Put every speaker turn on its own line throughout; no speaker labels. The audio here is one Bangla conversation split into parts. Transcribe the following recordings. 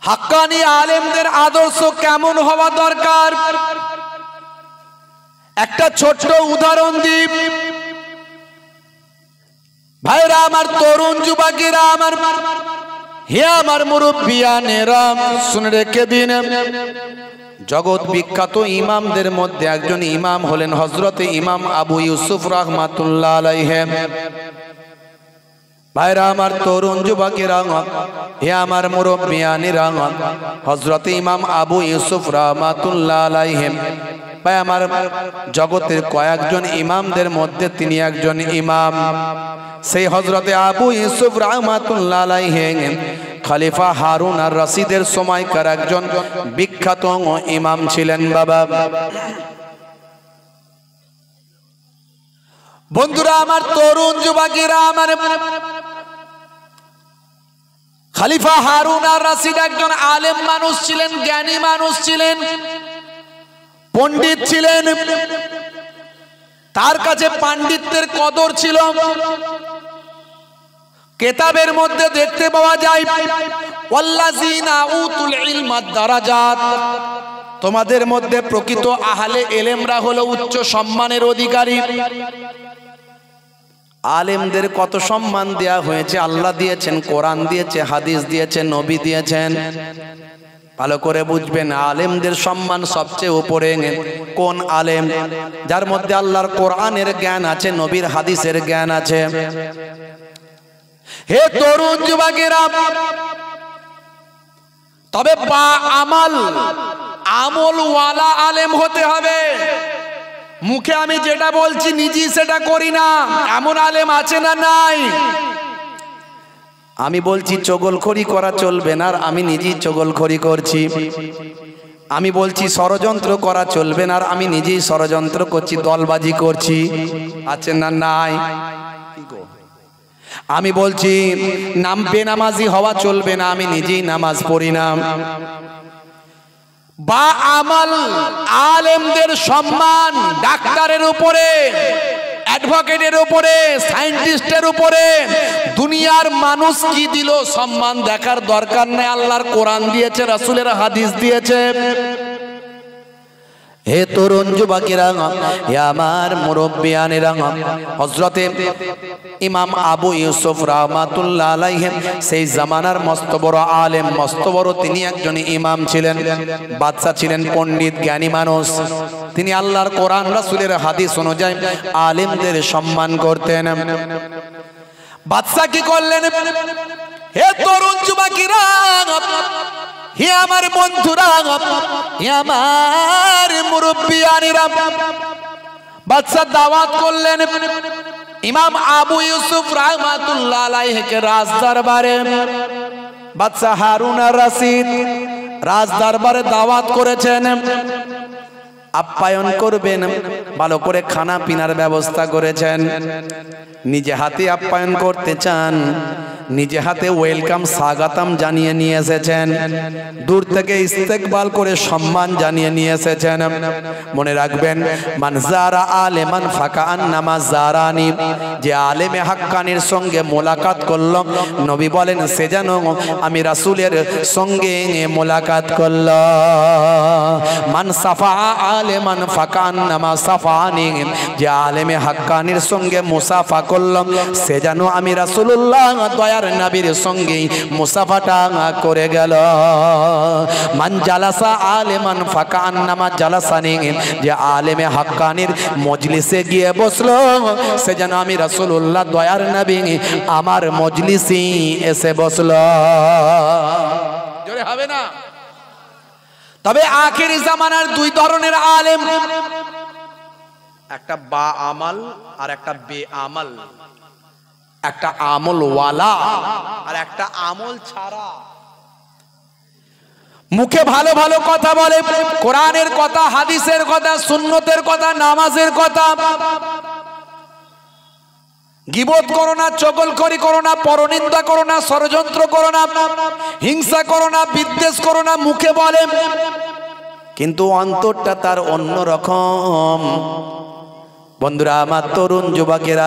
হাক্কানি আলেমদের আদর্শ কেমন হওয়া দরকার একটা ছোট্ট উদাহরণ দিই। ভাইরা আমার, তরুণ যুবকেরা আমার, হে আমার মুরব্বিয়ানেরা, শুনে রেখে দিন, জগৎ বিখ্যাত ইমামদের মধ্যে একজন ইমাম হলেন হযরতে ইমাম আবু ইউসুফ রাহমাতুল্লাহ আলাইহি। ভাইরা আমার, তরুণ যুবকেরা, হে আমার মুরব্বিয়ানেরা, হযরতে ইমাম আবু ইউসুফ রাহমাতুল্লাহ আলাইহি ভাই আমার, জগতের কয়েকজন ইমামদের মধ্যে তিনি একজন ইমাম। সেই হযরতে আবু ইউসুফ রাহমাতুল্লাহ আলাইহি খলিফা হারুন আর রশিদের সময়কার একজন বিখ্যাত ইমাম ছিলেন। বাবা বন্ধুরা আমার, তরুণ যুবকেরা আমার, খলিফা হারুন আর রশিদ একজন আলেম মানুষ ছিলেন, জ্ঞানী মানুষ ছিলেন, পণ্ডিত ছিলেন। তার কাছে পাণ্ডিত্যের কদর ছিল। কিতাবের মধ্যে দেখতে পাওয়া যায়, ওয়াল্লাযিনা উতুল ইলমা দারাজাত, তোমাদের মধ্যে প্রকৃত আহলে ইলমরা হলো উচ্চ সম্মানের অধিকারী। আলেমদের কত সম্মান দেয়া হয়েছে, আল্লাহ দিয়েছেন, কোরআন দিয়েছে, হাদিস দিয়েছেন, নবী দিয়েছেন। ভালো করে বুঝবেন, আলেমদের সম্মান সবচেয়ে উপরে। কোন আলেম? যার মধ্যে আল্লাহর কোরআনের জ্ঞান আছে, নবীর হাদিসের জ্ঞান আছে। হে তরুণ যুবকেরা, তবে বা আমলওয়ালা আলেম হতে হবে। মুখে আমি যেটা বলছি নিজেই সেটা করি না, এমন আলেম আছে না নাই? আমি বলছি চগলখড়ি করা চলবে না, আর আমি নিজেই চগলখড়ি করছি। আমি বলছি ষড়যন্ত্র করা চলবে না, আর আমি নিজেই ষড়যন্ত্র করছি, দলবাজি করছি। আছে না নাই? আমি বলছি বেনামাজি হওয়া চলবে না, আমি নিজেই নামাজ পড়ি না। বা আমাল আলেমদের সম্মান ডাক্তারের উপরে, অ্যাডভোকেটের উপরে, সায়েন্টিস্টের উপরে, দুনিয়ার মানুষ কি দিল সম্মান দেখার দরকার নেই। আল্লাহর কোরআন দিয়েছে, রাসূলের হাদিস দিয়েছে। হে তরুণ যুবকেরা, হে আমার মুরব্বিয়ানেরা, হযরতে ইমাম আবু ইউসুফ রাহমাতুল্লাহ আলাইহি সেই জামানার মস্ত বড় আলেম, মস্ত বড় তিনি একজন ইমাম ছিলেন, বাদশা ছিলেন, পণ্ডিত, জ্ঞানী মানুষ। তিনি আল্লাহর কোরআন, রাসূলের হাদিস অনুযায়ী আলেমদের সম্মান করতেন। বাদশা কি করলেন? হে তরুণ যুবকেরা, হে আমার বন্ধুরা, হে আমার মুরব্বিয়ানেরা, বাদশা দাওয়াত করলেন ইমাম আবু ইউসুফ রাহমাতুল্লাহ আলাইহিকে রাজ দরবারে। বাদশা হারুন আর রশিদ রাজ দরবারে দাওয়াত করেছেন, আপ্যায়ন করবেন, ভালো করে খানা পিনার ব্যবস্থা করেছেন। নিজে হাতে আপ্যায়ন করতে চান, নিজে হাতে ওয়েলকাম, স্বাগতম জানিয়ে নিয়ে এসেছেন। দূর থেকে ইস্তেকবাল করে সম্মান জানিয়ে নিয়ে এসেছেন। মনে রাখবেন, মান যারা আলেমান ফাকান্নামা যারানি, যে আলেমে হাক্কানির সঙ্গে মোলাকাত করল, নবী বলেন সে যেন আমি রাসূলের সঙ্গে মোলাকাত করল। মান সাফা আলেমান ফাকান্নামা সাফানি, যে আলেমে হাক্কানির সঙ্গে মুসাফা করল, সে যেন আমি রাসূলুল্লাহ দয়ার নবীর সঙ্গে মুসাফাটা করে গেল। মান জালাসা আলেমান ফাকান্নামা জালাসানি, যে আলেমে হাক্কানির মজলিসে গিয়ে বসলো, সে যেন আমি রাসূলুল্লাহ দয়ার নবী আমার মজলিসে এসে বসলো। জোরে হবে না? তবে আখেরি জামানার দুই ধরনের আলেম, একটা বা আমাল আর একটা বে আমাল। একটা আমলওয়ালা আর একটা আমল ছাড়া। মুখে ভালো ভালো কথা বলে, কোরআনের কথা, হাদিসের কথা, সুন্নতের কথা, নামাজের কথা। গীবত করো না, চগলখড়ি করো না, পরনিন্দা করো না, ষড়যন্ত্র করো না, হিংসা করো না, বিদ্বেষ করো না, মুখে বলে, কিন্তু অন্তরটা তার অন্যরকম। বন্ধুরা আমার, তরুণ যুবকেরা,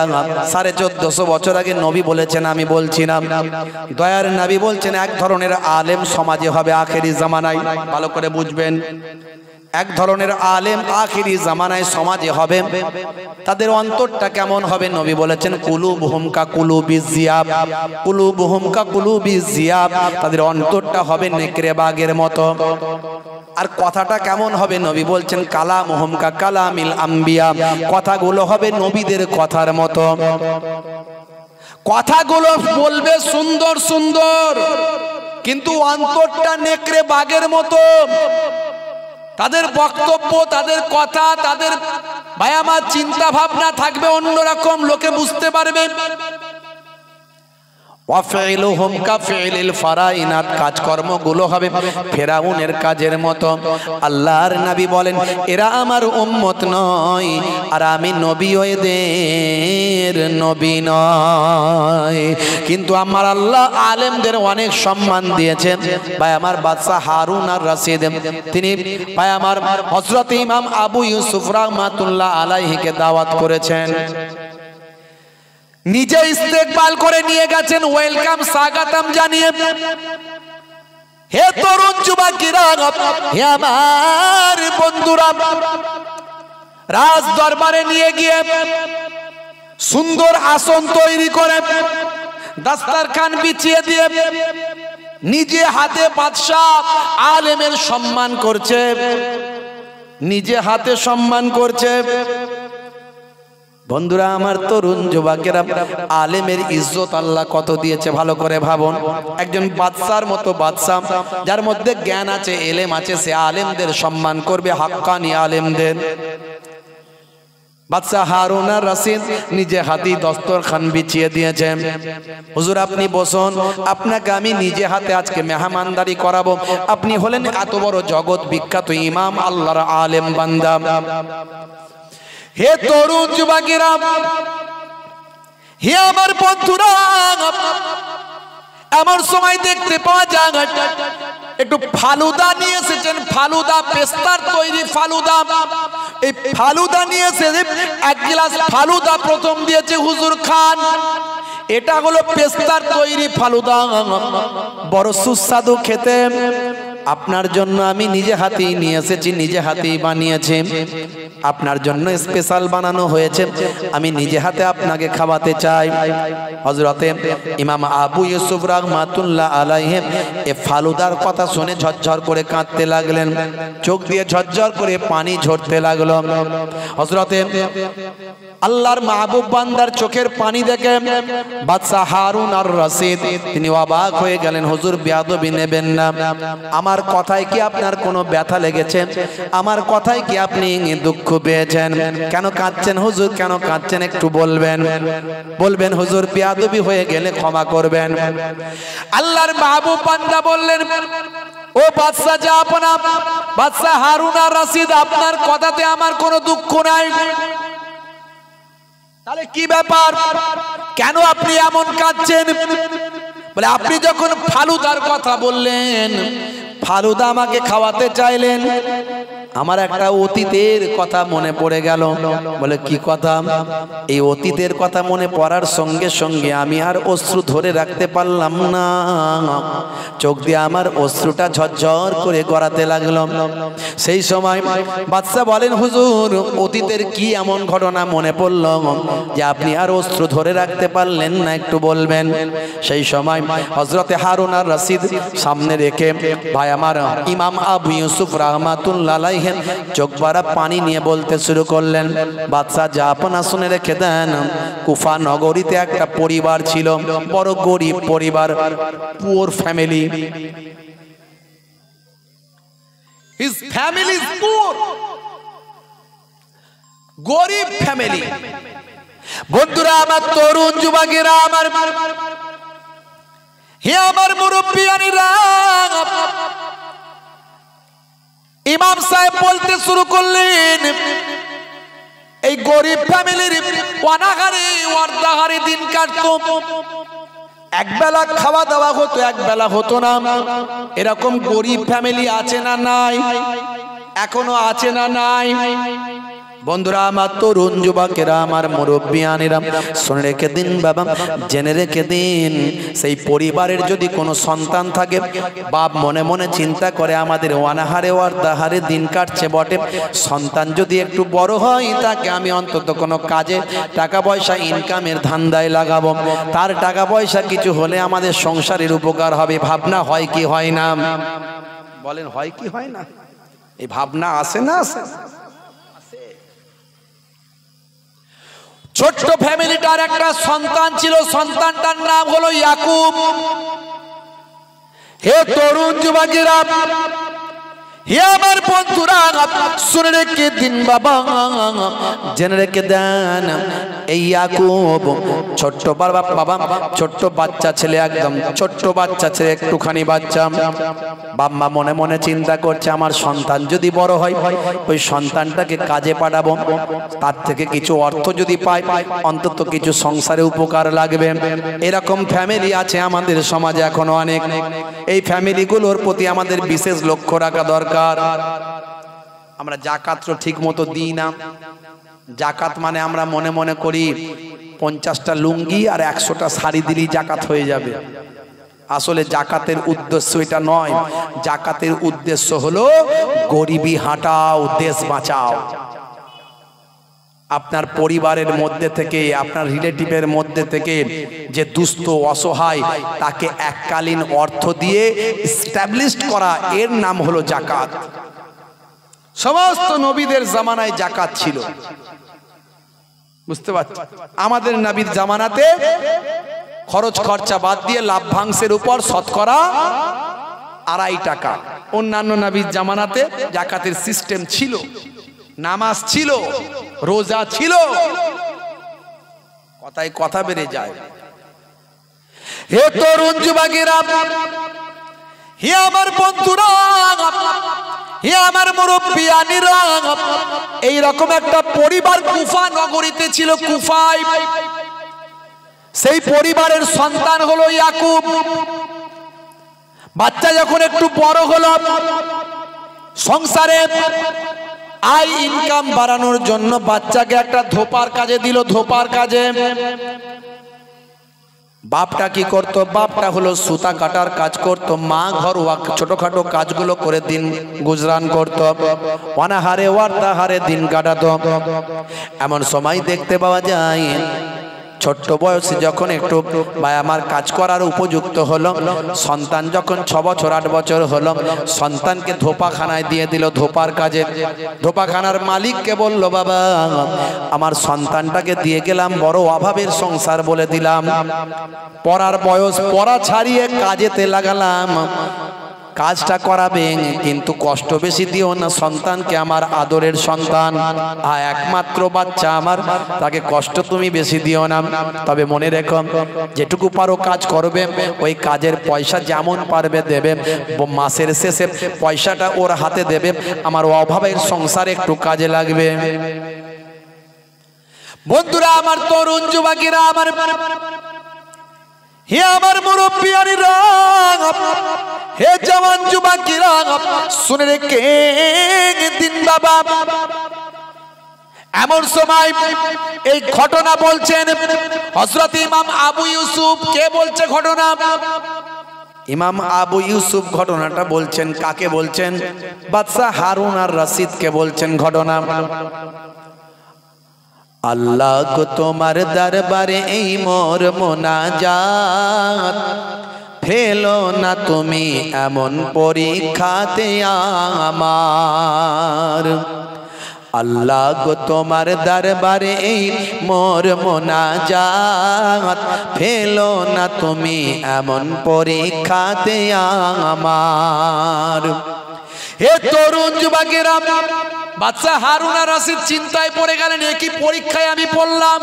1450 বছর আগে নবী বলেছেন, আমি বলছি না, দয়ার নবী বলছেন এক ধরনের আলেম সমাজে হবে আখেরি জামানায়। ভালো করে বুঝবেন, এক ধরনের আলেম আখেরি জামানায় সমাজে হবে। তাদের অন্তরটা কেমন হবে? নবী বলেছেন কুলুবুহুম কা কুলুবিজ জিয়াব, কুলুবুহুম কা কুলুবিজ জিয়াব, তাদের অন্তরটা হবে নেকড়ে বাঘের মতো। আর কথাটা কেমন হবে? নবী বলছেন কালামুহুম কা কালামিল আম্বিয়া, কথাগুলো হবে নবীদের কথার মতো। কথাগুলো বলবে সুন্দর সুন্দর, কিন্তু অন্তরটা নেকড়ে বাঘের মতো। তাদের বক্তব্য, তাদের কথা, তাদের ভাই আমার চিন্তা ভাবনা থাকবে অন্যরকম, লোকে বুঝতে পারবে। ওয়াফিলুহুম কাফিলিল ফারাইনাত, কাজকর্মগুলো হবে ফেরাউনের কাজের মতো। আল্লাহর নবী বলেন এরা আমার উম্মত নয়, আর আমি নবীও এদের নবী নয়। কিন্তু আমার আল্লাহ আলেমদের অনেক সম্মান দিয়েছেন। ভাই আমার বাদশা হারুন আর রশিদ, তিনি ভাই আমার হযরত ইমাম আবু ইউসুফ রাহমাতুল্লাহ আলাইহিকে দাওয়াত করেছেন, নিজে ইস্তেকবাল করে নিয়ে গেছেন, ওয়েলকাম স্বাগতম জানিয়ে। হে তরুণ যুবকেরা, হে আমার বন্ধুরা, রাজ দরবারে নিয়ে গিয়ে সুন্দর আসন তৈরি করে দাস্তারখান বিছিয়ে দিয়ে নিজে হাতে বাদশা আলেমের সম্মান করছে, নিজে হাতে সম্মান করছে। বন্ধুরা আমার, তরুণ যুবকেরা, আলেমের ইজ্জত আল্লাহ কত দিয়েছে ভালো করে ভাবুন। একজন বাদশার মতো বাদশা, যার মধ্যে জ্ঞান আছে, এলেম আছে, সে আলেমদের সম্মান করবে, হাক্কানি আলেমদের। বাদশা হারুন আর রশিদ নিজে হাতে দস্তরখান বিছিয়ে দিয়েছেন। হুজুর আপনি বসুন, আপনাকে আমি নিজে হাতে আজকে মেহমানদারি করাবো। আপনি হলেন এত বড় জগৎ বিখ্যাত ইমাম, আল্লাহর আলেম বান্দা। হে তরুণ যুবকেরা, হে আমার বন্ধুরা, এমন সময় দেখতে পাওয়া যায় একটু ফালুদা নিয়ে এসেছেন, ফালুদা, পেস্তার তৈরি ফালুদা। এই ফালুদা নিয়ে এসে এক গ্লাস ফালুদা প্রথম দিয়েছে হুজুর খান। এটা হলো পেস্তার তৈরি ফালুদা, বড় সুস্বাদু খেতে। আপনার জন্য আমি নিজে হাতেই নিয়ে এসেছি, নিজে হাতেই বানিয়েছি, আপনার জন্য স্পেশাল বানানো হয়েছে, আমি নিজে হাতে আপনাকে খাওয়াতে চাই। হযরতে ইমাম আবু ইউসুফ রাহমাতুল্লাহ আলাইহি এই ফালুদার কথা শুনে ঝরঝর করে কাঁদতে লাগলেন, চোখ দিয়ে ঝরঝর করে পানি ঝরতে লাগলো। হযরতে আল্লাহর মাহবুব বান্দার চোখের পানি দেখে বাদশা হারুন আর রশিদ তিনি অবাক হয়ে গেলেন। হুজুর বেয়াদবি নেবেন না, আমার কথায় কি আপনার কোনো ব্যথা লেগেছে? আমার কথায় কি আপনি দুঃখ পেয়েছেন? কেন কাঁদছেন হুজুর, কেন কাঁদছেন একটু বলবেন, বলবেন হুজুর বেয়াদবি হয়ে গেলে ক্ষমা করবেন। আল্লাহর মাহবুব বান্দা বললেন ও বাদশা জাহাপনা, বাদশা হারুন আর রশিদ, আপনার কথাতে আমার কোনো দুঃখ নাই। তাহলে কি ব্যাপার, কেন আপনি এমন কাঁদছেন? বলে আপনি যখন ফালুদার কথা বললেন, ফালুদা আমাকে খাওয়াতে চাইলেন, আমার একটা অতীতের কথা মনে পড়ে গেল। বলে কি কথা? এই অতীতের কথা মনে পড়ার সঙ্গে সঙ্গে আমি আর অশ্রু ধরে রাখতে পারলাম না, চোখ দিয়ে আমার অশ্রুটা ঝরঝর করে গড়াতে লাগলো। সেই সময় বাদশা বলেন হুজুর অতীতের কি এমন ঘটনা মনে পড়ল যে আপনি আর অশ্রু ধরে রাখতে পারলেন না, একটু বলবেন। সেই সময় হযরতে হারুন আর রশিদ সামনে রেখে ভাই আমার ইমাম আবু ইউসুফ রাহমাতুল্লাহ আলাইহি চোখ ভরা পানি নিয়ে বলতে শুরু করলেন, বাদশা জাহাপনা শুনে রেখে দেন, কুফা নগরীতে একটা পরিবার ছিল, বড় গরিব পরিবার, poor family. His family is poor, গরিব ফ্যামিলি। বন্ধুরা আমার, তরুণ যুবকেরা আমার, হে আমার মুরব্বিয়ানিরা, ইমাম সাহেব বলতে শুরু করলেন এই গরিব ফ্যামিলির অনাহারে অর্ধাহারে দিন কাটতো, একবেলা খাওয়া দাওয়া হতো, একবেলা হতো না। এরকম গরিব ফ্যামিলি আছে না নাই? এখনো আছে না নাই? বন্ধুরা আমার, তরুণ যুবকেরা, আমার মুরব্বিয়ানেরা, শুনে রেখে দিন বাবা, জেনে রেখে দিন, সেই পরিবারের যদি কোনো সন্তান থাকে, বাপ মনে মনে চিন্তা করে আমাদের অনাহারে ওয়ার্দাহারে দিন কাটছে বটে, সন্তান যদি একটু বড় হয় তাকে আমি অন্তত কোনো কাজে টাকা পয়সা ইনকামের ধান্দায় লাগাবো, তার টাকা পয়সা কিছু হলে আমাদের সংসারের উপকার হবে। ভাবনা হয় কি হয় না? বলেন হয় কি হয় না? এই ভাবনা আসে না আসে? ছোট্ট ফ্যামিলিটার একটা সন্তান ছিল, সন্তানটার নাম হলো ইয়াকুব। হে তরুণ যুবকেরা, হে আমার বন্ধুরা, শুনে রেখে দিন বাবা, জেনে রেখে দেন, এই ইয়াকুব ছোট্ট বাবা, ছোট্ট বাচ্চা ছেলে, একদম ছোট্ট বাচ্চা ছেলে, একটুখানি বাচ্চা। বাবা মনে মনে চিন্তা করছে আমার সন্তান যদি বড় হয়, ওই সন্তানটাকে কাজে পাঠাবো, তার থেকে কিছু অর্থ যদি পাই, অন্তত কিছু সংসারে উপকার লাগবে। এরকম ফ্যামিলি আছে আমাদের সমাজে এখনো অনেক। এই ফ্যামিলিগুলোর প্রতি আমাদের বিশেষ লক্ষ্য রাখা দরকার। আমরা জাকাত ঠিক মতো দিই না। জাকাত মানে আমরা মনে মনে করি 50টা লুঙ্গি আর 100টা শাড়ি দিলেই জাকাত হয়ে যাবে। আসলে জাকাতের উদ্দেশ্য এটা নয়। জাকাতের উদ্দেশ্য হলো গরিবি হাঁটাও, দেশ বাঁচাও। আপনার পরিবারের মধ্যে থেকে, আপনার রিলেটিভের মধ্যে থেকে যে দুস্থ অসহায়, তাকে এককালীন অর্থ দিয়ে এস্টাবলিশড করা, এর নাম হলো জাকাত। সমস্ত নবীদের জামানায় জাকাত ছিল, বুঝতে পারছেন? আমাদের নবীর জামানাতে খরচ খরচা বাদ দিয়ে লাভ্যাংশের উপর শতকরা 2.5 টাকা। অন্যান্য নবীর জামানাতে জাকাতের সিস্টেম ছিল, নামাজ ছিল, রোজা ছিল। কথায় কথা বেড়ে যায়। হে তরুণ যুবকেরা, হে আমার বন্ধুরা, হে আমার মুরব্বিয়ানেরা, এইরকম একটা পরিবার কুফা নগরীতে ছিল, কুফায়। সেই পরিবারের সন্তান হলো ইয়াকুব। বাচ্চা যখন একটু বড় হলো, সংসারে আয় ইনকাম বাড়ানোর জন্য বাচ্চাকে একটা ধোপার কাজে দিল। ধোপার কাজে বাপটা কি করত? বাপটা হলো সুতা কাটার কাজ করত, মা ঘরোয়া ছোটখাটো কাজগুলো করে দিন গুজরান করত, অনাহারে ওয়ার্তাহারে দিন কাটাতো। এমন সময় দেখতে পাওয়া যায়, ছোট্ট বয়সে যখন একটু আমার কাজ করার উপযুক্ত হলো, সন্তান যখন 6 বছর 8 বছর হলো, সন্তানকে ধোপাখানায় দিয়ে দিল ধোপার কাজে। ধোপাখানার মালিককে বলল, বাবা আমার সন্তানটাকে দিয়ে গেলাম, বড় অভাবের সংসার বলে দিলাম, পড়ার বয়স, পড়া ছাড়িয়ে কাজেতে লাগালাম, কাজটা করাবেন কিন্তু কষ্ট বেশি দিও না, সন্তানকে আমার আদরের সন্তান, একমাত্র বাচ্চা আমার, তাকে কষ্ট তুমি বেশি দিও না। তবে মনে রেখো, যেটুকু পারো কাজ করবে, ওই কাজের পয়সা যেমন পারবে দেবে, মাসের শেষে পয়সাটা ওর হাতে দেবে, আমার অভাবের সংসারে একটু কাজে লাগবে। বন্ধুরা আমার, তরুণ যুবকেরা আমার, হে আমার মুরব্বিয়ানেরা, হে জওয়ান যুবকেরা, শুনে রেখে দিন বাবা। এমন সময় এই ঘটনা বলছেন হযরত ইমাম আবু ইউসুফ। কে বলছে ঘটনা? ইমাম আবু ইউসুফ ঘটনাটা বলছেন। কাকে বলছেন? বাদশা হারুন আর রশিদকে বলছেন ঘটনা। আল্লাহ গো তোমার দরবারে এই মোর মোনাজাত, ফেলো না তুমি এমন পরীক্ষাতে আমার। আল্লাহ গো তোমার দরবারে এই মোর মোনাজাত, ফেলো না তুমি এমন পরীক্ষাতে আমার। হে তরুণ যুবকেরা, বাদশা হারুন আর রশিদ চিন্তায় পড়ে গেলেন, একই পরীক্ষায় আমি পড়লাম,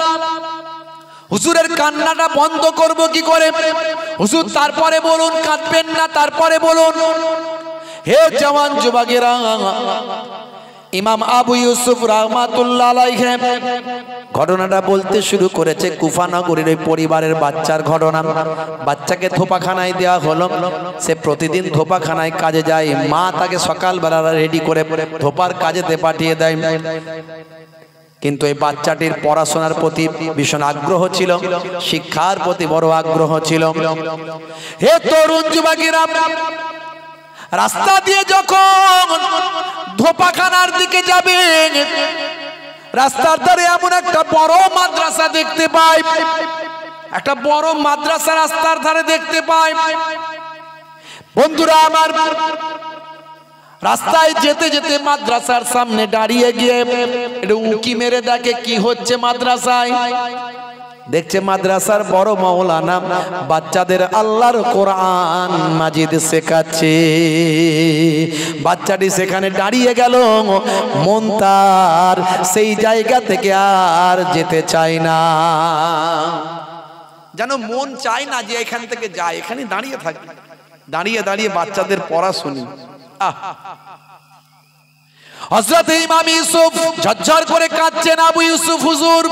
হুজুরের কান্নাটা বন্ধ করব কি করে? হুজুর তারপরে বলুন, কাঁদবেন না, তারপরে বলুন। হে জওয়ান যুবকেরা, ইমাম আবু ইউসুফ রাহমাতুল্লাহ আলাইহি ঘটনাটা বলতে শুরু করেছে। কুফা নগরীর ওই পরিবারের বাচ্চার ঘটনা। বাচ্চাকে ধোপাখানায় দেওয়া হলো, সে প্রতিদিন ধোপাখানায় কাজে যায়। মা তাকে সকালবেলা রেডি করে ধোপার কাজেতে পাঠিয়ে দেয়। কিন্তু এই বাচ্চাটির পড়াশোনার প্রতি ভীষণ আগ্রহ ছিল, শিক্ষার প্রতি বড় আগ্রহ ছিল। হে তরুণ যুবকেরা, রাস্তা দিয়ে যখন ধোপাখানার দিকে যাবে, রাস্তার ধারে এমন একটা বড় মাদ্রাসা দেখতে পাই, একটা বড় মাদ্রাসা রাস্তার ধারে দেখতে পাই। বন্ধুরা আমার, রাস্তায় যেতে যেতে মাদ্রাসার সামনে দাঁড়িয়ে গিয়ে একটু উকি মেরে দেখে কি হচ্ছে মাদ্রাসায়। দেখছে মাদ্রাসার বড় মাওলানা বাচ্চাদের আল্লাহর কোরআন মাজিদ শেখাচ্ছে। বাচ্চাটি সেখানে দাঁড়িয়ে গেল, মন তার সেই জায়গা থেকে আর যেতে চায় না, যেন মন চায় না যে এখান থেকে যায়, এখানে দাঁড়িয়ে থাকে। দাঁড়িয়ে দাঁড়িয়ে বাচ্চাদের পড়া শুনি। হযরত ইমাম ইউসুফ ঝরঝর করে কাঁদছেন, আবু ইউসুফ হুজুর।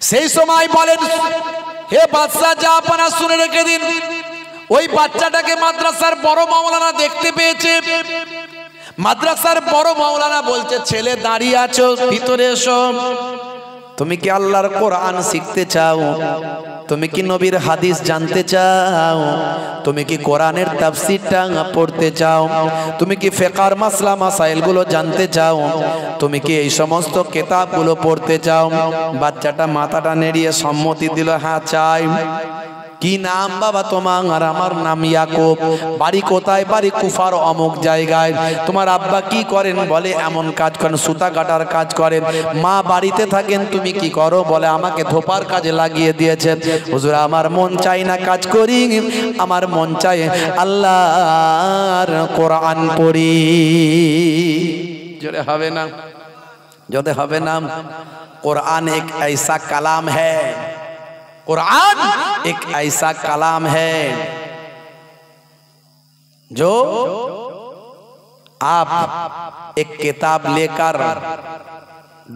সেই সময় বলেন, হে বাদশা জাহাপনা শুনে রেখে দিন, ওই বাচ্চাটাকে মাদ্রাসার বড় মাওলানা দেখতে পেয়েছে। মাদ্রাসার বড় মাওলানা বলছে, ছেলে দাঁড়িয়ে আছো, ভিতরে এসো। তুমি কি আল্লাহর কোরআন শিখতে চাও? তুমি কি নবীর হাদিস জানতে চাও? তুমি কি কোরআনের তাফসীরটা পড়তে চাও? তুমি কি ফিকহের মাসলা মাসাইলগুলো জানতে চাও? তুমি কি এই সমস্ত কিতাবগুলো পড়তে চাও? বাচ্চাটা মাথাটা নেড়িয়ে সম্মতি দিল, হ্যাঁ চাই। কি নাম বাবা তোমার? আমার নাম ইয়াকুব। বাড়ি কোথায়? বাড়ি কুফার অমুক জায়গায়। তোমার আব্বা কি করেন? বলে এমন কাজ করেন, সুতা কাটার কাজ করেন। মা বাড়িতে থাকেন, তুমি কি করো? বলে আমাকে ধোপার কাজে লাগিয়ে দিয়েছে। হুজুর আমার মন চাই না কাজ করি, আমার মন চাই আল্লাহর কোরআন পড়ি। জোরে হবে না? জোরে হবে না? কোরআন এক ऐसा कलाम है, कुरान एक ऐसा कलाम है जो आप एक किताब लेकर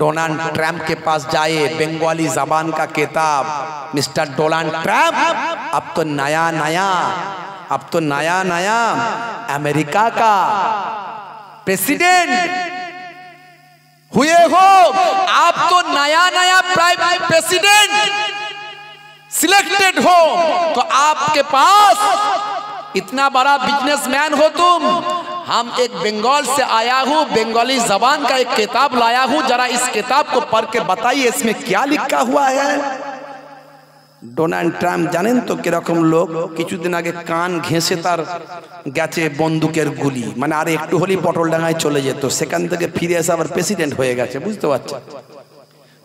डोनाल्ड ट्रम्प के पास जाए, बंगाली जबान का किताब। मिस्टर डोनाल्ड ट्रम्प, अब तो नया नया अमेरिका का प्रेसिडेंट हुए हो, आप तो नया नया प्राइम प्रेसिडेंट सिलेक्टेड हो, तो आपके पास इतना बड़ा बिजनेसमैन हो तुम। हम एक बंगाल से आया हूँ, बंगाली जबान का एक किताब लाया हूँ, जरा इस किताब को पढ़ के बताइए इसमें क्या लिखा हुआ है। ডোনাল্ড ট্রাম্প জানেন তো কিরকম লোক? কিছুদিন আগে কান ঘেঁষে তার গেছে বন্দুকের গুলি, মানে আর একটু হলেই পটলডাঙ্গায় চলে যেত, সেখান থেকে ফিরে এসে আবার প্রেসিডেন্ট হয়ে গেছে। বুঝতে পারছেন?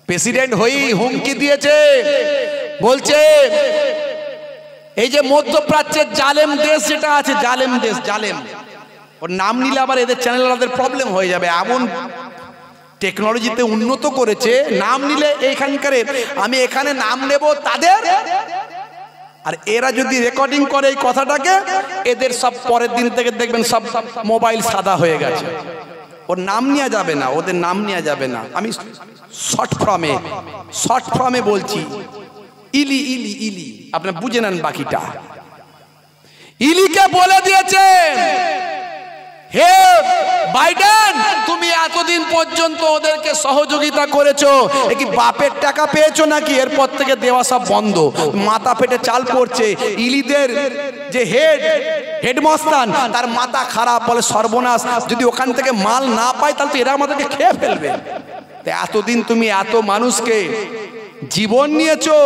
প্রেসিডেন্ট হয়েই হুমকি দিয়েছে, বলছে এই যে মধ্যপ্রাচ্যের জালেম দেশ যেটা আছে, জালেম দেশ, জালেম, ওর নাম নিলে আবার এদের চ্যানেলারদের প্রবলেম হয়ে যাবে। এমন টেকনোলজিতে উন্নত করেছে, নাম নিলে এইখানকার, আমি এখানে নাম নেব তাদের, আর এরা যদি রেকর্ডিং করে এই কথাটাকে, এদের সব পরের দিন থেকে দেখবেন সব মোবাইল সাদা হয়ে গেছে। ওর নাম নেওয়া যাবে না, ওদের নাম নেওয়া যাবে না। আমি শর্ট ফর্মে বলছি, ইলি ইলি ইলি, আপনি বুঝে নেন বাকিটা। ইলিকে বলে দিয়েছে, হে বাইডেন, তুমি এতদিন পর্যন্ত ওদেরকে সহযোগিতা করেছো, এ কি বাপের টাকা পেয়েছো নাকি? এরপর থেকে দেওয়া সব বন্ধ, মাথা পেটে চাল পড়ছে। ইলিদের যে হেডমস্তান, তার মাথা খারাপ, বলে সর্বনাশ, যদি ওখান থেকে মাল না পায় তাহলে তো এরা আমাদেরকে খেয়ে ফেলবে। এতদিন তুমি এত মানুষকে জীবন নিয়েছো,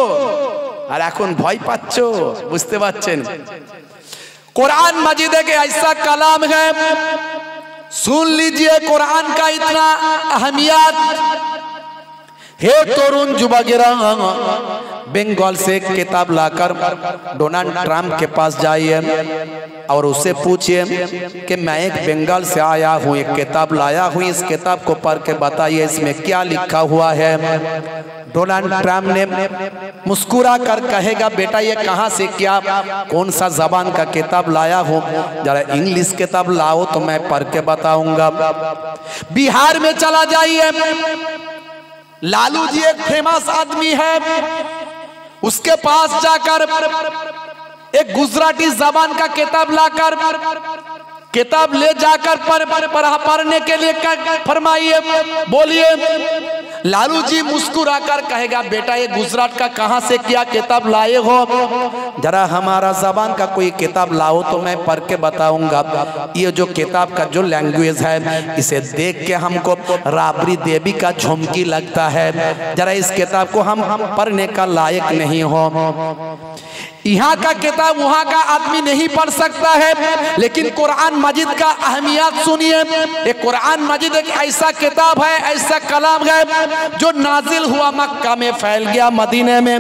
আর এখন ভয় পাচ্ছ। বুঝতে পারছেন? कुरान मजीद के ऐसा कलाम है, सुन लीजिए कुरान का इतना अहमियत। हे तरुण युवकेरा, बंगाल से किताब लाकर डोनाल्ड ट्रम्प के पास जाइए और उससे पूछिए कि मैं एक बंगाल से आया हूँ, एक किताब लाया हूँ, इस किताब को पढ़ के बताइए इसमें क्या लिखा हुआ है। डोनाल्ड ट्रम्प ने मुस्कुरा कर कहेगा, बेटा ये कहाँ से, क्या कौन सा जबान का किताब लाया हूँ, जरा इंग्लिश किताब लाओ तो मैं पढ़ के बताऊंगा। बिहार में चला जाइए, लालू जी एक फेमस आदमी है, उसके पास जाकर एक गुजराती जबान का किताब लाकर किताब ले जाकर पढ़ने के लिए फरमाइए, बोलिए। लालू जी मुस्कुराकर कहेगा बेटा ये गुजरात का कहां से क्या किताब लाए हो, जरा हमारा जबान का कोई किताब लाओ तो मैं पढ़ के बताऊंगा। ये जो किताब का जो लैंग्वेज है इसे देख के हमको राबड़ी देवी का झुमकी लगता है, जरा इस किताब को हम पढ़ने का लायक नहीं हो। यहाँ का किताब वहाँ का आदमी नहीं पढ़ सकता है, लेकिन कुरान मजीद का अहमियत सुनिए। ये कुरान मजीद एक ऐसा किताब है, ऐसा कलाम है जो नाजिल हुआ मक्का में, फैल गया मदीने में,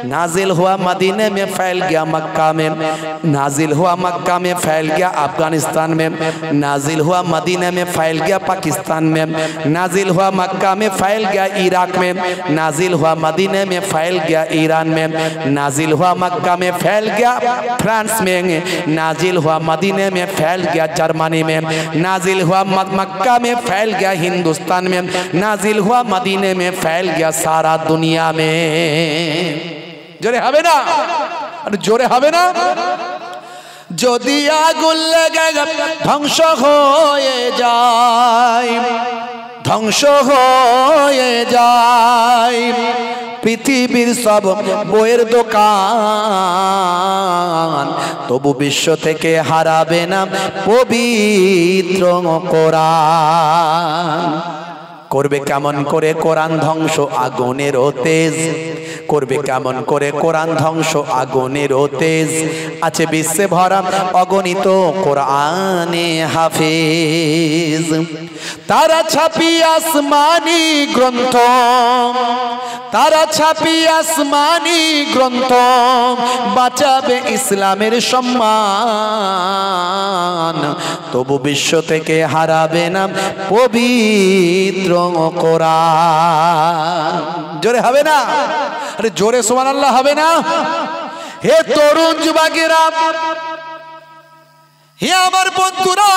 नाजिल हुआ मदीने में, फैल गया मक्का में, नाजिल हुआ मक्का में, फैल गया अफगानिस्तान में, नाजिल हुआ मदीने में, फैल गया पाकिस्तान में, नाजिल हुआ मक्का में, फैल गया इराक में, नाजिल हुआ मदीने में, फैल गया ईरान में, नाजिल हुआ मक्का में, फैल गया फ्रांस में, नाजिल हुआ मदीने में, फैल गया जर्मनी में, नाजिल हुआ मक्का में, फैल गया हिंदुस्तान में, नाजिल हुआ मदीने में, फैल गया सारा दुनिया में। जोरे हवे ना, जोरे हवे ना। যদি আগুন লেগে ধ্বংস হয়ে যায়, ধ্বংস হয়ে যায় পৃথিবীর সব বইয়ের দোকান, তবু বিশ্ব থেকে হারাবে না পবিত্র কোরআন। করবে কেমন করে কোরআন ধ্বংস আগুনের তেজ, করবে কেমন করে কোরআন ধ্বংস আগুনের তেজ, আছে বিশ্বে ভরা অগণিত কোরআনে হাফেজ। তারা ছাপি আসমানি গ্রন্থ, তারা ছাপি আসমানি গ্রন্থ, বাঁচাবে ইসলামের সম্মান, তবু বিশ্ব থেকে হারাবে না পবিত্র কোরআন। জোরে হবে না, আরে জোরে সুবহানাল্লাহ হবে না। হে তরুণ যুবকেরা, হে আমার বন্ধুরা,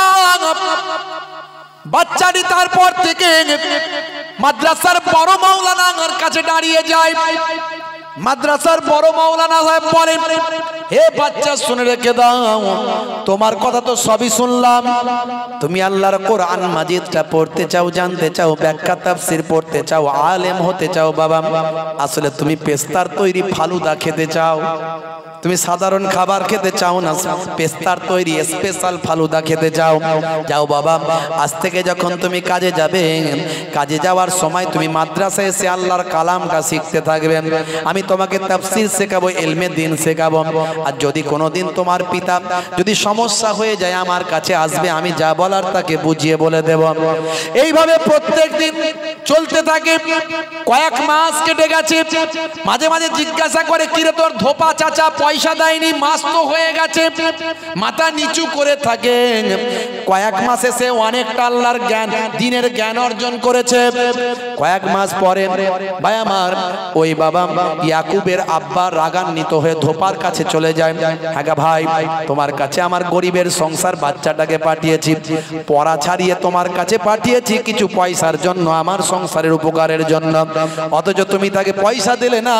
বাচ্চাটি তারপর থেকে মাদ্রাসার বড় মাওলানার কাছে দাঁড়িয়ে যায়। মাদ্রাসার বড় মাওলানা সাহেব বলেন, হে বাচ্চা শুনে রেখে দাও, তোমার কথা তো সবই শুনলাম, তুমি আল্লাহর কোরআন মাজিদটা পড়তে চাও, জানতে চাও, ব্যাখ্যা তাফসীর পড়তে চাও, আলেম হতে চাও। বাবা আসলে তুমি পেস্তার তৈরি ফালুদা খেতে চাও, তুমি সাধারণ খাবার খেতে চাও না, পেস্তার তৈরি স্পেশাল ফালুদা খেতে চাও। যাও বাবা, আজ থেকে যখন তুমি কাজে যাবে, কাজে যাওয়ার সময় তুমি মাদ্রাসায় এসে আল্লাহর কালামটা শিখতে থাকবে, আমি তোমাকে তাফসীর শেখাবো, ইলমে দ্বীন শেখাবো। আর যদি কোনোদিন তোমার পিতা যদি সমস্যা হয়ে যায় আমার কাছে আসবে, আমি যা বলার তাকে বুঝিয়ে বলে দেব। এইভাবে প্রত্যেক দিন চলতে থাকে। কয়েক মাস কেটে গেছে। মাঝে মাঝে জিজ্ঞাসা করে, কিরে তোর ধোপা চাচা পয়সা দেয়নি, মাস তো হয়ে গেছে, মাথা নিচু করে থাকে। কয়েক মাস এসে অনেকটা আল্লাহর জ্ঞান, দ্বীনের জ্ঞান অর্জন করেছে। কয়েক মাস পরে ভাই আমার ওই বাবা ইয়াকুবের আব্বা রাগান্বিত হয়ে ধোপার কাছে চলে যায়। হ্যাঁ ভাই, তোমার কাছে আমার গরিবের সংসার বাচ্চাটাকে পাঠিয়েছি, পড়া ছাড়িয়ে তোমার কাছে পাঠিয়েছি কিছু পয়সার জন্য, আমার সংসারের উপকারের জন্য, অথচ তুমি তাকে পয়সা দিলে না,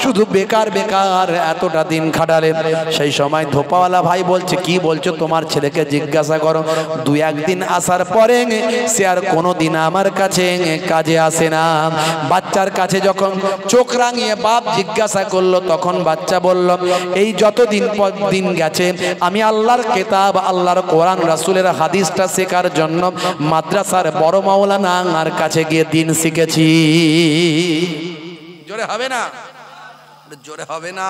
শুধু বেকার বেকার এতটা দিন খাটালে। সেই সময় ধোপাওয়ালা ভাই বলছে, কি বলছো, তোমার ছেলেকে জিজ্ঞাসা করো, দুই একদিন আসার পরে সে আর কোনোদিন আমার কাছে কাজে আসে না। বাচ্চার কাছে যখন চোখ রাঙিয়ে বাপ জিজ্ঞাসা করলো, তখন বাচ্চা বলল, এই যতদিন পর দিন গেছে আমি আল্লাহর কিতাব, আল্লাহর কোরআন, রাসূলের হাদিসটা শেখার জন্য মাদ্রাসার বড় মাওলানার কাছে গিয়ে দিন শিখেছি। জোরে হবে না, জোরে হবে না।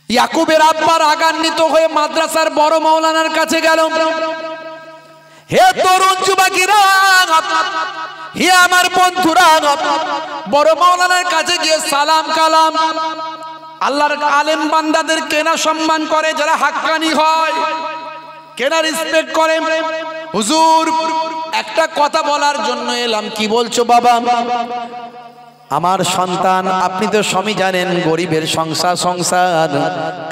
ইয়াকুবের আব্বা রাগান্বিত হয়ে মাদ্রাসার বড় মাওলানার কাছে গেল। হে তরুণ যুবকেরা, হে আমার বন্ধুরা, বড় মাওলানার কাছে গিয়ে সালাম কালাম। আল্লাহর আলেম বান্দাদের কেনা সম্মান করে, যারা হাক্কানি হয় কেনা রেসপেক্ট করে। হুজুর একটা কথা বলার জন্য এলাম। কি বলছো বাবা? আমার সন্তান, আপনি তো সবই জানেন, গরিবের সংসার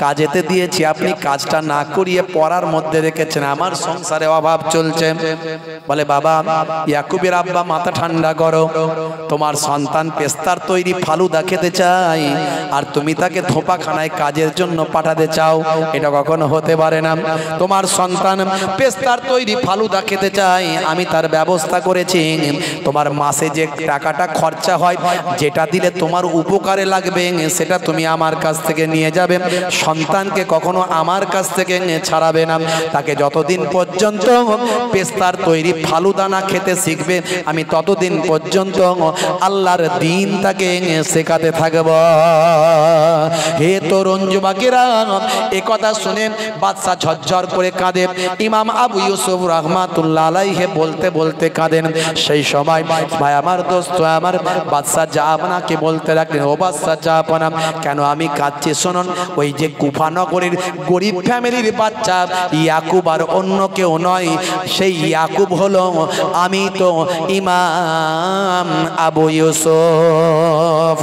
কাজেতে দিয়েছি, আপনি কাজটা না করিয়ে পড়ার মধ্যে রেখেছেন, আমার সংসারে অভাব চলছে। বলে বাবা, ইয়াকুবের আব্বা মাথা ঠান্ডা করো, তোমার সন্তান পেস্তার তৈরি ফালুদা খেতে চাই আর তুমি তাকে ধোপাখানায় কাজের জন্য পাঠাতে চাও, এটা কখনো হতে পারে না। তোমার সন্তান পেস্তার তৈরি ফালুদা খেতে চাই, আমি তার ব্যবস্থা করেছি। তোমার মাসে যে টাকাটা খরচা হয়, যেটা দিলে তোমার উপকারে লাগবে, সেটা তুমি আমার কাছ থেকে নিয়ে যাবে। সন্তানকে কখনো আমার কাছ থেকে ছাড়াবে না। তাকে যতদিন পর্যন্ত পেস্তার তৈরি ফালুদা না খেতে শিখবে, আমি ততদিন পর্যন্ত আল্লাহর দ্বীন তাকে শেখাতে থাকব। হে তরুণ যুবকেরা, এ কথা শুনে বাদশা ঝরঝর করে কাঁদে। ইমাম আবু ইউসুফ রাহমাতুল্লাহ আলাইহি বলতে বলতে কাঁদেন। সেই সময় ভাই আমার, দোস্ত আমার, বাদশা জাহাপনাকে বলতে লাগলেন, ও বাদশা জাহাপনা, কেন আমি কাঁদছি শুনুন। ওই যে কুফা নগরীর গরিব ফ্যামিলির বাচ্চা ইয়াকুব আর অন্য কেউ নয়, সেই ইয়াকুব হলো আমি, তো ইমাম আবু ইউসুফ।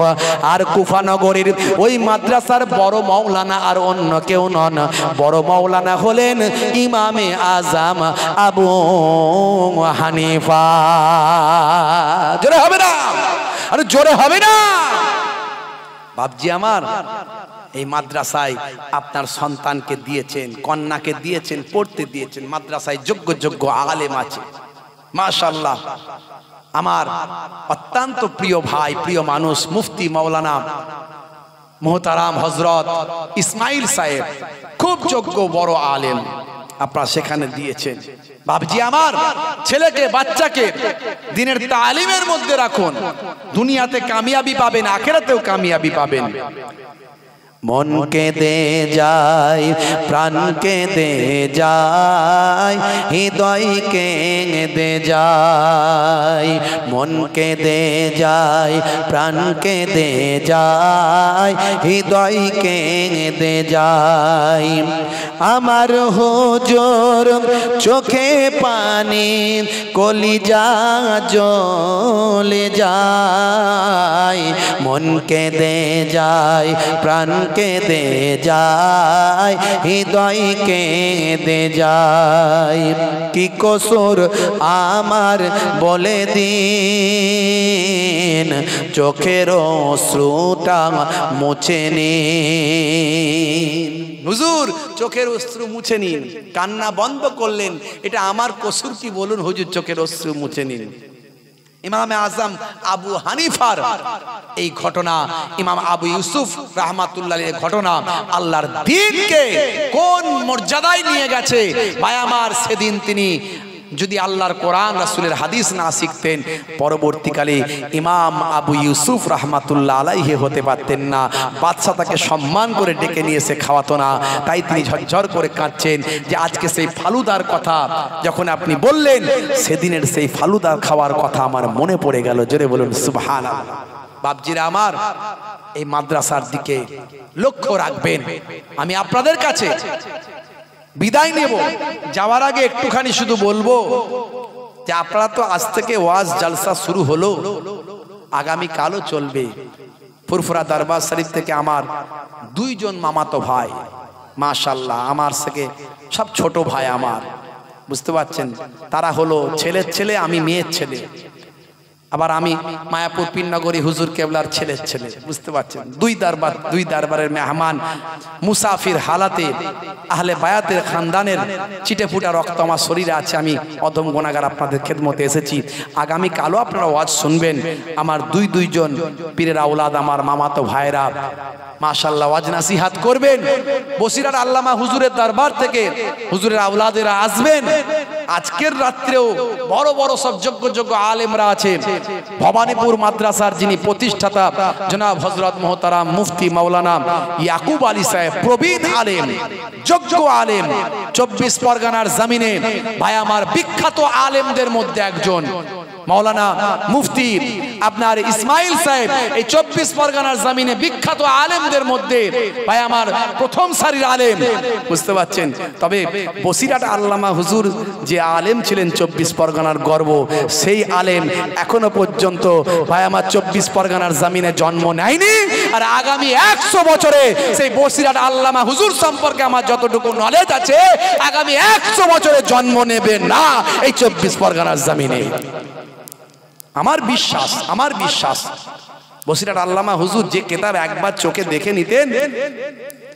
আর কুফা নগরীর ওই মাদ্রাসার বড় মাওলানা আর অন্য কেউ নন, বড় মাওলানা হলেন ইমামে আজম আবু হানিফা। জোরে হবে না? আরে জোরে হবে না? বাপজি আমার, এই মাদ্রাসায় আপনার সন্তানকে দিয়েছেন, কন্যাকে দিয়েছেন, পড়তে দিয়েছেন। মাদ্রাসায় যোগ্য যোগ্য আলেম আছে, মাশাআল্লাহ। আমার অত্যন্ত প্রিয় ভাই, প্রিয় মানুষ, মুফতি মাওলানা মোহতারাম হযরত ইসমাইল সাহেব, খুব যোগ্য বড় আলেম, আপনারা সেখানে দিয়েছেন। বাপজি আমার, ছেলেকে বাচ্চাকে দ্বীনের তালিমের মধ্যে রাখুন, দুনিয়াতে কামিয়াবি পাবেন, আখিরাতেও কামিয়াবি পাবেন। মনকে দে যায়, প্রাণকে দে যায়, হৃদয়কে দে যায়। মনকে দে যায়, প্রাণকে দে যায়, হৃদয়কে দে যায়। আমার হুজুর চোখে পানি, কলিজা জ্বলে যায়। মনকে দে যায়, প্রাণকে দে যায়, হৃদয়কে দে যায়। কি কসুর আমার বলে দিন, চোখের অশ্রুটা মুছে নিন। হুজুর চোখের অশ্রু মুছে নিন, কান্না বন্ধ করলেন, এটা আমার কসুর কি বলুন? হুজুর চোখের অশ্রু মুছে নিন। ইমামে আজম আবু হানিফার এই ঘটনা, ইমাম আবু ইউসুফ রাহমাতুল্লাহ আলাইহির ঘটনা আল্লাহর দ্বীনকে কোন মর্যাদায় নিয়ে গেছে ভাই আমার। সেদিন তিনি যদি আল্লাহর কোরআন রাসূলের হাদিস না শিখতেন, পরবর্তীকালে ইমাম আবু ইউসুফ রাহমাতুল্লাহ আলাইহি হতে পারতেন না। বাদশা তাকে সম্মান করে ডেকে নিয়ে এসে খাওয়াতো না, তাই তিনি ঝরঝর করে কাঁদছেন যে আজকে সেই ফালুদার কথা যখন আপনি বললেন, সেদিনের সেই ফালুদার খাওয়ার কথা আমার মনে পড়ে গেল। জোরে বলুন সুবহানাল্লাহ। বাপজিরা আমার, এই মাদ্রাসার দিকে লক্ষ্য রাখবেন। আমি আপনাদের কাছে বিদায় নেব, যাওয়ার আগে একটুখানি শুধু বলবো যে আপনারা তো আজ থেকে ওয়াজ জালসা শুরু হলো, আগামী কালও চলবে। ফুরফুরা দরবার শরীফ থেকে আমার দুইজন মামাতো ভাই, মাশাআল্লাহ, আমার থেকে সব ছোট ভাই আমার, বুঝতে পারছেন, তারা হলো ছেলের ছেলে, আমি মেয়ের ছেলে। আবার আমি মায়াপুর পীরনগরী হুজুর কেবলার ছেলের ছেলে, বুঝতে পারছেন। দুই দরবারের মেহমান, মুসাফির হালাতে আহলে বায়াতের খানদানের চিটেফুটা রক্ত আমার শরীরে আছে। আমি অদম গুনাহগার আপনাদের খেদমতে এসেছি। আগামী কালও আপনারা ওয়াজ শুনবেন। আমার দুইজন পীরের আওলাদ, আমার মামাতো ভাইরা, মাশাআল্লাহ, ওয়াজ নাসিহাত করবেন। বসিরার আল্লামা হুজুরের দরবার থেকে হুজুরের আওলাদেরা আসবেন। আজকের রাত্রেও বড় বড় সব যোগ্য আলেমরা আছেন। ভবানীপুর মাদ্রাসার যিনি প্রতিষ্ঠাতা জনাব হযরত মোহতারাম মুফতি মাওলানা ইয়াকুব আলী সাহেব, প্রবীণ আলেম, যোগ্য আলেম, 24 পরগনার জমিনে ভাই আমার বিখ্যাত আলেমদের মধ্যে একজন। মাওলানা মুফতি আপনার ইসমাইল সাহেব এই 24 পরগনার জমিনে বিখ্যাত আলেমদের মধ্যে ভাই আমার প্রথম সারির আলেম, বুঝতে পারছেন। তবে বসিরহাট আল্লামা হুজুর যে আলেম ছিলেন 24 পরগনার গর্ব, সেই আলেম এখনো পর্যন্ত ভাই আমার 24 পরগনার জমিনে জন্ম নেয়নি। আর আগামী 100 বছরে সেই বসিরহাট আল্লামা হুজুর সম্পর্কে আমার যতটুকু নলেজ আছে, আগামী 100 বছরে জন্ম নেবে না এই 24 পরগনার জমিনে। আমার বিশ্বাস বসিরহাট আল্লামা হুজুর যে কিতাব একবার চোখে দেখে নিতেন,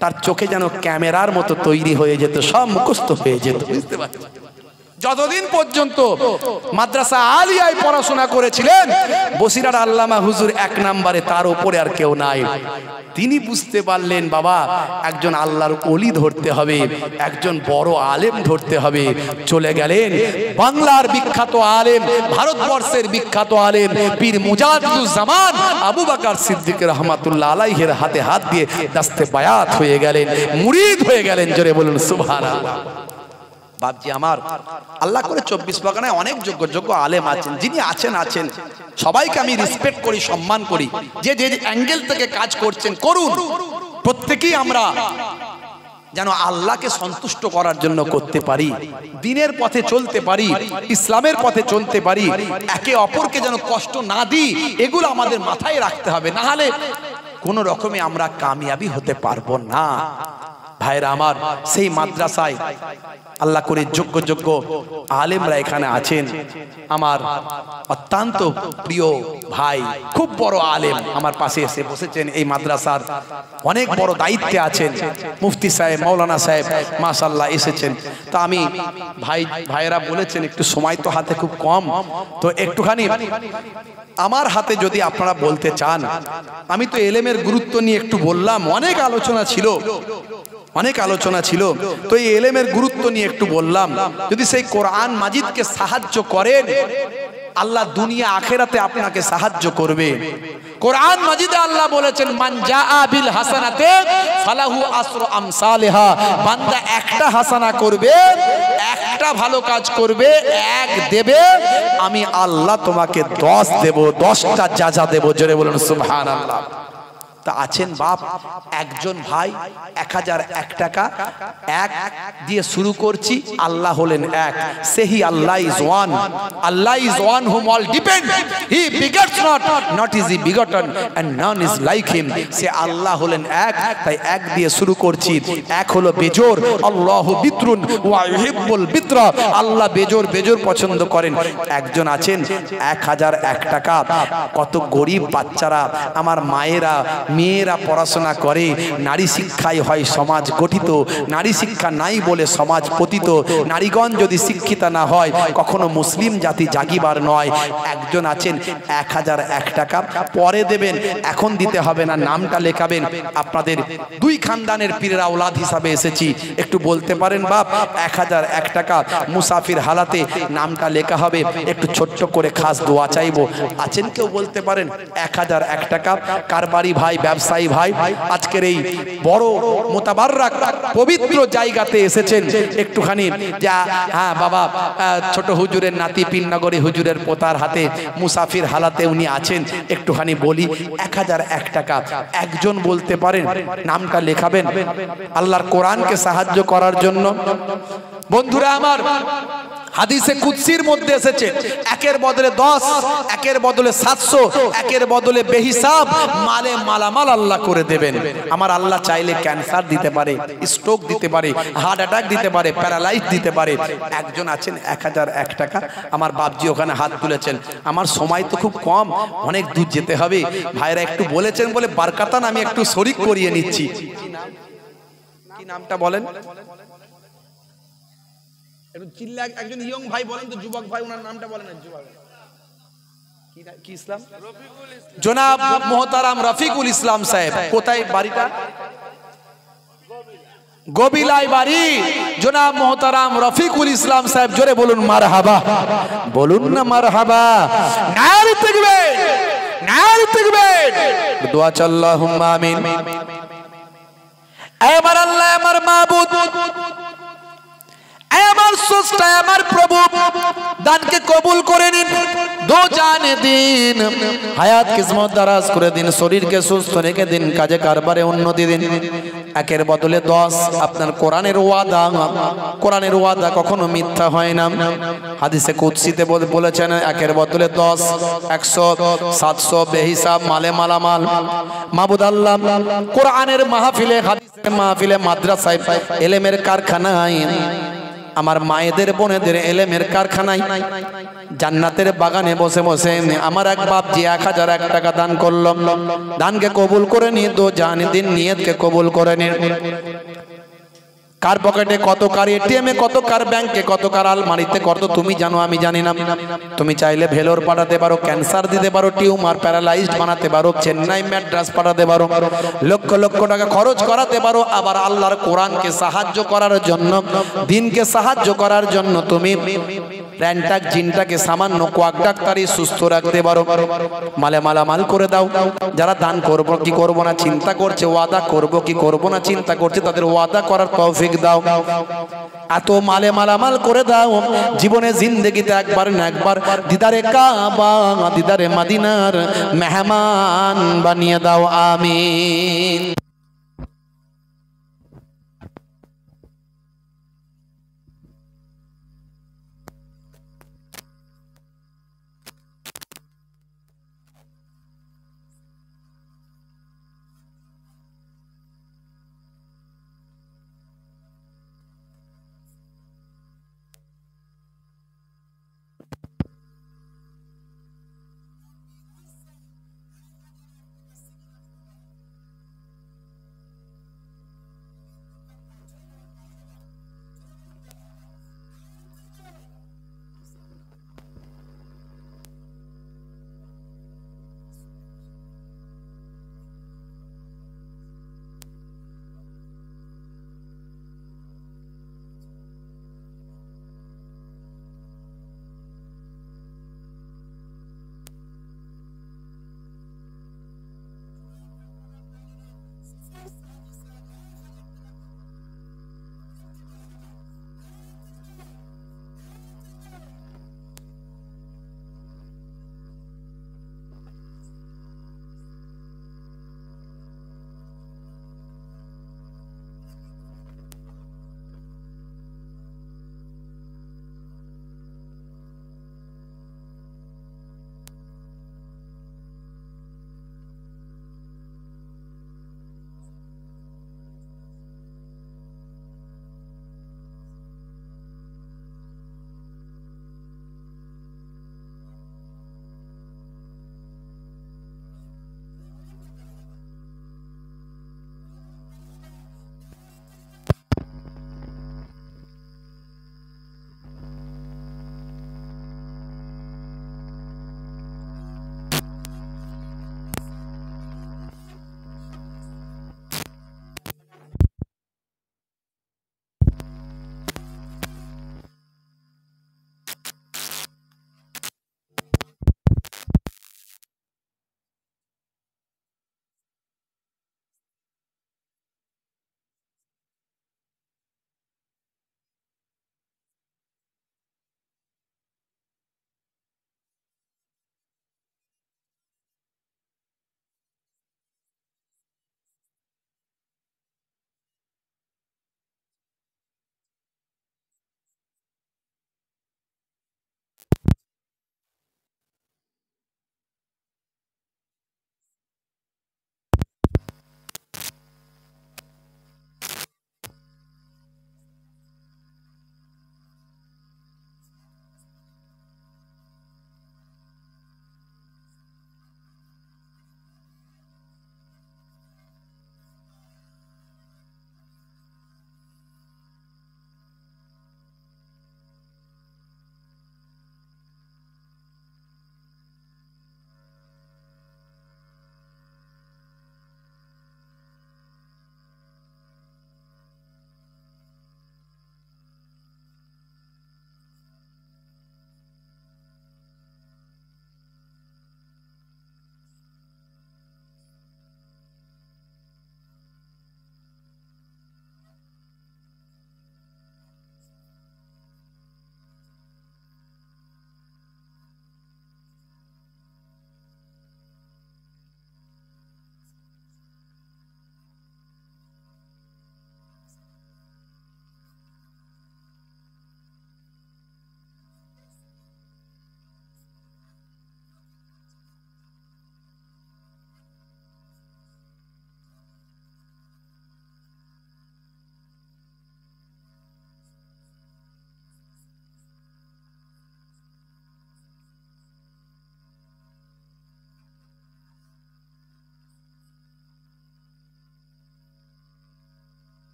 তার চোখে যেন ক্যামেরার মতো তৈরি হয়ে যেত, সব মুখস্থ হয়ে যেত, বুঝতে পারছেন। যতদিন পর্যন্ত মাদ্রাসা আলিয়ায় পড়াশোনা করেছিলেন বসিরহাট আল্লামা হুজুর 1 নম্বরে, তার উপরে আর কেউ নাই। তিনি বুঝতে পারলেন বাবা একজন আল্লাহর ওলি ধরতে হবে, একজন বড় আলেম ধরতে হবে। চলে গেলেন বাংলার বিখ্যাত আলেম, ভারতবর্ষের বিখ্যাত আলেম পীর মুজাদ্দিদুজ্জামান আবু বকর সিদ্দিক রহমাতুল্লাহ আলাইহির হাতে হাত দিয়ে দস্তে বায়াত হয়ে গেলেন, মুরিদ হয়ে গেলেন। জোরে বলুন সুবহানাল্লাহ। বাপজি আমার, আল্লাহ করে 24 পরগনায় অনেক যোগ্য আলেম আছেন, যিনি আছেন সবাইকে আমি রেসপেক্ট করি, সম্মান করি। যে যে অ্যাঙ্গেল থেকে কাজ করছেন করুন, প্রত্যেকেই আমরা যেন আল্লাহকে সন্তুষ্ট করার জন্য করতে পারি, দ্বীনের পথে চলতে পারি, ইসলামের পথে চলতে পারি, একে অপরকে যেন কষ্ট না দিই, এগুলো আমাদের মাথায় রাখতে হবে। না হলে কোনো রকমে আমরা কামিয়াবি হতে পারবো না। ভাইরা আমার, সেই মাদ্রাসায় আল্লাহ করে যোগ্য আলেমরা এখানে আছেন। আমার অত্যন্ত প্রিয় ভাই, খুব বড় আলেম আমার পাশে এসে বসেছেন, এই মাদ্রাসার অনেক বড় দায়িত্বে আছেন। মুফতি সাহেব, মাওলানা সাহেব মাশাআল্লাহ এসেছেন। তো আমি ভাইয়েরা বলেছেন একটু সময় তো হাতে খুব কম, তো একটুখানি আমার হাতে যদি আপনারা বলতে চান। আমি তো এলেমের গুরুত্ব নিয়ে একটু বললাম, অনেক আলোচনা ছিল, তো এই এলেমের গুরুত্ব নিয়ে একটু বললাম। যদি সেই কোরআন মাজিদকে সাহায্য করেন, আল্লাহ দুনিয়া আখেরাতে আপনাকে সাহায্য করবে। কোরআন মাজিদে আল্লাহ বলেছেন মান জাআ বিল হাসানাতে ফালাহু আসরু আমসালিহা। বান্দা একটা হাসানা করবে, একটা ভালো কাজ করবে, 1 দেবে, আমি আল্লাহ তোমাকে 10 দেব, 10টা যাজা দেব। জোরে বলুন সুবহানাল্লাহ। তা আছেন বাপ একজন ভাই 1001 টাকা 1 দিয়ে শুরু করছি। আল্লাহ হলেন এক, সেহি Allah is one, Allah is one whom all depend, he begets not is he begotten and none is like him। সে আল্লাহ হলেন এক, তাই 1 দিয়ে শুরু করছি। 1 হলো বেজোর, আল্লাহু বিতরুন ওয়া ইউহিব্বুল বিতরা, আল্লাহ বেজোর পছন্দ করেন। একজন আছেন 1001 টাকা। কত গরিব বাচ্চারা, আমার মায়েরা মেয়েরা পড়াশোনা করে, নারী শিক্ষায় হয় সমাজ গঠিত, নারী শিক্ষা নাই বলে সমাজ পতিত। নারীগণ যদি শিক্ষিতা না হয় কখনো মুসলিম জাতি জাগিবার নয়। একজন আছেন 1001 টাকা, পরে দেবেন, এখন দিতে হবে না, নামটা লেখাবেন। আপনাদের 2 খানদানের পীরের আওলাদ হিসাবে এসেছি, একটু বলতে পারেন বাপ 1001 টাকা মুসাফির হালাতে নামটা লেখা হবে, একটু ছোট্ট করে খাস দোয়া চাইবো। আছেন কেউ বলতে পারেন 1001 টাকা? কারবারি ভাই, ব্যবসায়ী ভাই, আজকের এই বড় মোতাবাররাক পবিত্র জায়গাতে এসেছেন, একটুখানি যা হ্যাঁ বাবা ছোট হুজুরের নাতি পীরনগরী হুজুরের পোতার হাতে মুসাফির হালাতে উনি আছেন, একটুখানি বলি 1001 টাকা একজন বলতে পারেন, নামটা লেখাবেন আল্লাহর কোরআনকে সাহায্য করার জন্য। বন্ধুরা আমার, হাদিসে কুদসির মধ্যে এসেছে 1-এর বদলে 10, 1-এর বদলে 700, 1-এর বদলে বেহিসাব মালে মালামাল আল্লাহ করে দেবেন। আমার আল্লাহ চাইলে ক্যান্সার দিতে পারে, স্ট্রোক দিতে পারে, হার্ট অ্যাটাক দিতে পারে, প্যারালাইজ দিতে পারে। একজন আছেন 1001 টাকা, আমার বাপজি ওখানে হাত তুলেছেন। আমার সময় তো খুব কম, অনেক দূর যেতে হবে। ভাইরা একটু বলেছেন বলে বারকাতান আমি একটু শরীক করিয়ে নিচ্ছি। কি নামটা বলেন? একজন ইয়ং ভাই বলেন তো, যুবক ভাই, ওনার নামটা বলেন। কি ইসলাম? জনাব মোহতারাম রফিকুল ইসলাম সাহেব। কোথায় বাড়িটা? গোবিলায় বাড়ি। জনাব মোহতারাম রফিকুল ইসলাম সাহেব, জোরে বলুন মারহাবা, বলুন না মারহাবা। নারে তাকবীর, নারে তাকবীর। দোয়া আল্লাহুম্মা আমিন। আমার আল্লাহ, আমার মাবুদ, আমার স্রষ্টা, আমার প্রভু, দানকে কবুল করে নিন। দো জানে দিন, হায়াত কিসমত দারাজ করে দিন, শরীরকে সুস্থ রেখে দিন, কাজে কারবারে উন্নতি দিন। একের বদলে 10 আপনার কোরআনের ওয়াদা, কোরআনের ওয়াদা কখনো মিথ্যা হয় না। হাদিসে কুদসিতে বলেছেন একের বদলে 10, 100, 700 বেহিসাব মালে মালামাল। মাবুদ আল্লাহ কোরআনের মাহফিলে, হাদিসের মাহফিলে, মাদ্রাসায়, এলেমের কারখানায়, আমার মায়েদের বোনেদের এলেমের কারখানায়, জান্নাতের বাগানে বসে বসে আমার এক বাপ যে 1001 টাকা দান করলো, দানকে কবুল করে নি, দো জানি দিন নিয়তকে কবুল করে নি। কার পকেটে কত, কার এটিএমে কত, কার ব্যাংকে কত, কার আলমারিতে কত তুমি জানো, আমি জানি না। তুমি চাইলে ভেলোর পাঠাতে পারো, ক্যান্সার দিতে পারো, টিউমার প্যারালাইজড বানাতে পারো, চেন্নাই ম্যাড্রাস পাঠাতে পারো, লক্ষ লক্ষ টাকা খরচ করাতে পারো। আবার আল্লাহর কোরআনকে সাহায্য করার জন্য, দিনকে সাহায্য করার জন্য তুমি র্যান্টাক জিনটাকে সামান্য কোয়াক ডাক্তারি সুস্থ রাখতে পারো। মালে মালামাল করে দাও। যারা দান করবো কি করবো না চিন্তা করছে, ওয়াদা করবো কি করবো না চিন্তা করছে, তাদের ওয়াদা করার তৌফিক দাও। এত মালে মালামাল করে দাও, জীবনে জিন্দেগিতে একবার না একবার দিদারে কাবা, দিদারে মদিনার মেহমান বানিয়ে দাও। আমিন।